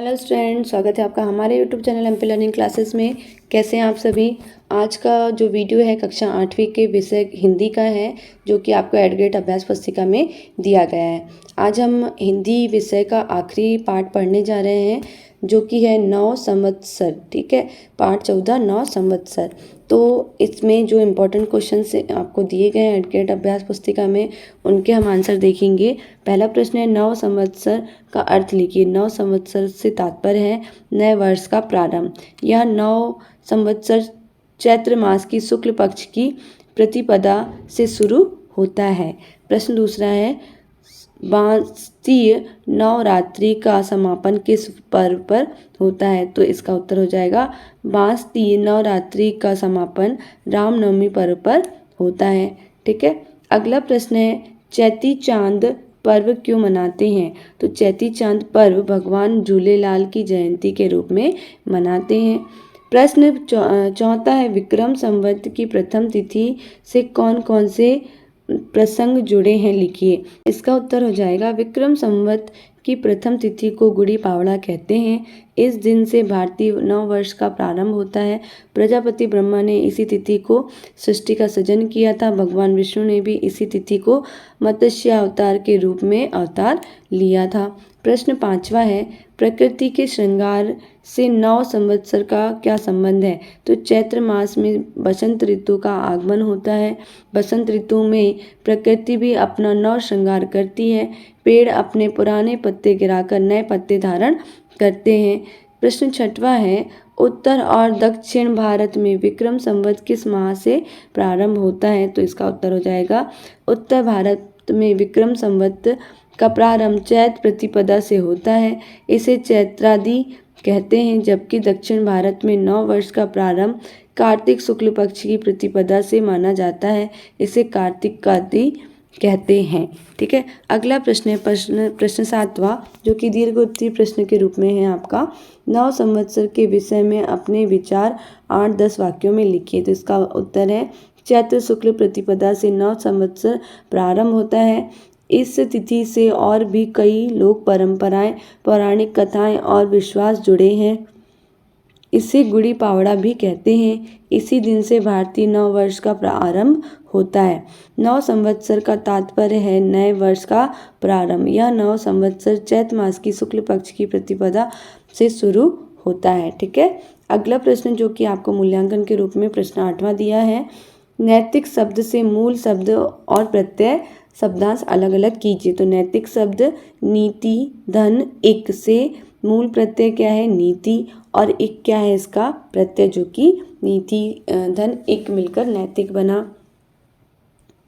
Hello student, स्वागत है आपका हमारे YouTube channel MP learning classes में। कैसे हैं आप सभी। आज का जो वीडियो है कक्षा 8वीं के विषय हिंदी का है, जो कि आपको एडग्रेड अभ्यास पुस्तिका में दिया गया है। आज हम हिंदी विषय का आखिरी पाठ पढ़ने जा रहे हैं, जो कि है 9 संवत्सर। ठीक है, पाठ 14 9 संवत्सर। तो इसमें जो इम्पोर्टेंट क्वेश्चन आपको दिए गए हैं एडग्रेड अभ्यास पुस्तिका में, उनके हम आंसर देखेंगे। पहला प्रश्न है 9 संवत्सर का अर्थ लिखिए। 9 संवत्सर से तात्पर्य है नए वर्ष का प्रारंभ। यह 9 संवत्सर चैत्र मास की शुक्ल पक्ष की प्रतिपदा से शुरू होता है। प्रश्न दूसरा है बांसतीय नवरात्रि का समापन किस पर्व पर होता है। तो इसका उत्तर हो जाएगा बांसतीय नवरात्रि का समापन रामनवमी पर्व पर होता है। ठीक है, अगला प्रश्न है चैती चांद पर्व क्यों मनाते हैं। तो चैती चांद पर्व भगवान झूलेलाल की जयंती के रूप में मनाते हैं। प्रश्न चौथा है विक्रम संवत की प्रथम तिथि से कौन कौन से प्रसंग जुड़े हैं, लिखिए। इसका उत्तर हो जाएगा विक्रम संवत की प्रथम तिथि को गुड़ी पावड़ा कहते हैं। इस दिन से भारतीय नव वर्ष का प्रारंभ होता है। प्रजापति ब्रह्मा ने इसी तिथि को सृष्टि का सृजन किया था। भगवान विष्णु ने भी इसी तिथि को मत्स्य अवतार के रूप में अवतार लिया था। प्रश्न पांचवा है प्रकृति के श्रृंगार से 9 संवत्सर का क्या संबंध है। तो चैत्र मास में बसंत ऋतु का आगमन होता है। बसंत ऋतु में प्रकृति भी अपना नव श्रृंगार करती है। पेड़ अपने पुराने पत्ते गिराकर नए पत्ते धारण करते हैं। प्रश्न छठवा है उत्तर और दक्षिण भारत में विक्रम संवत किस माह से प्रारंभ होता है। तो इसका उत्तर हो जाएगा उत्तर भारत में विक्रम संवत का प्रारंभ चैत्र प्रतिपदा से होता है। इसे चैत्रादि कहते हैं, जबकि दक्षिण भारत में नव वर्ष का प्रारंभ कार्तिक शुक्ल पक्ष की प्रतिपदा से माना जाता है। इसे कार्तिकादि कहते हैं। ठीक है, अगला प्रश्न है प्रश्न 7वां, जो कि दीर्घ उत्तरीय प्रश्न के रूप में है आपका। 9 संवत्सर के विषय में अपने विचार 8-10 वाक्यों में लिखिए। तो इसका उत्तर है चैत्र शुक्ल प्रतिपदा से 9 संवत्सर प्रारंभ होता है। इस तिथि से और भी कई लोक परंपराएं, पौराणिक कथाएं और विश्वास जुड़े हैं। इसे गुड़ी पावड़ा भी कहते हैं। इसी दिन से भारतीय नव वर्ष का प्रारंभ होता है। 9 संवत्सर का तात्पर्य है नए वर्ष का प्रारंभ। यह 9 संवत्सर चैत्र मास की शुक्ल पक्ष की प्रतिपदा से शुरू होता है। ठीक है, अगला प्रश्न जो कि आपको मूल्यांकन के रूप में प्रश्न 8वां दिया है। नैतिक शब्द से मूल शब्द और प्रत्यय शब्दांश अलग अलग कीजिए। तो नैतिक शब्द नीति धन इक से मूल प्रत्यय क्या है नीति, और इक क्या है इसका प्रत्यय, जो कि नीति धन इक मिलकर नैतिक बना।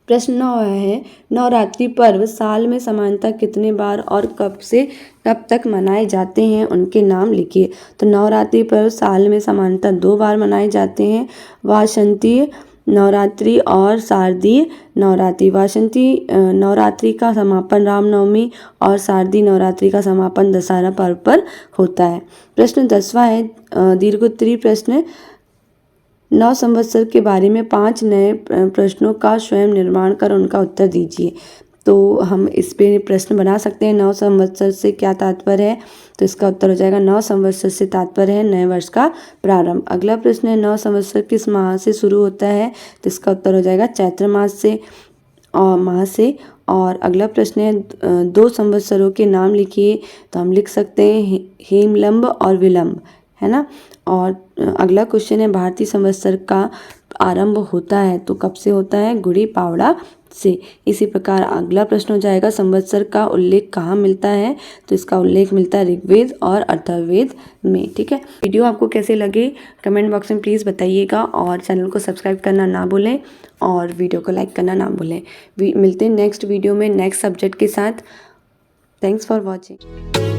प्रश्न 9 है नवरात्रि पर्व साल में सामान्यतः कितने बार और कब से कब तक मनाए जाते हैं, उनके नाम लिखिए। तो नवरात्रि पर्व साल में सामान्यतः 2 बार मनाए जाते हैं, वासंती नवरात्रि और शारदीय नवरात्रि। वासंती नवरात्रि का समापन रामनवमी और शारदीय नवरात्रि का समापन दशहरा पर्व पर होता है। प्रश्न 10वां है दीर्घ उत्तरीय प्रश्न। 9 संवत्सर के बारे में 5 नए प्रश्नों का स्वयं निर्माण कर उनका उत्तर दीजिए। तो हम इस पे प्रश्न बना सकते हैं 9 संवत्सर से क्या तात्पर्य है। तो इसका उत्तर हो जाएगा 9 संवत्सर से तात्पर्य है नए वर्ष का प्रारंभ। अगला प्रश्न है 9 संवत्सर किस माह से शुरू होता है। तो इसका उत्तर हो जाएगा चैत्र माह से। और अगला प्रश्न है 2 संवत्सरों के नाम लिखिए। तो हम लिख सकते हैं हेमलंब और विलंब, है ना। और अगला क्वेश्चन है भारतीय संवत्सर का आरंभ होता है तो कब से होता है, गुड़ी पावड़ा से। इसी प्रकार अगला प्रश्न हो जाएगा संवत्सर का उल्लेख कहाँ मिलता है। तो इसका उल्लेख मिलता है ऋग्वेद और अथर्ववेद में। ठीक है, वीडियो आपको कैसे लगे कमेंट बॉक्स में प्लीज़ बताइएगा, और चैनल को सब्सक्राइब करना ना भूलें और वीडियो को लाइक करना ना भूलें। मिलते हैं नेक्स्ट वीडियो में नेक्स्ट सब्जेक्ट के साथ। Thanks for watching.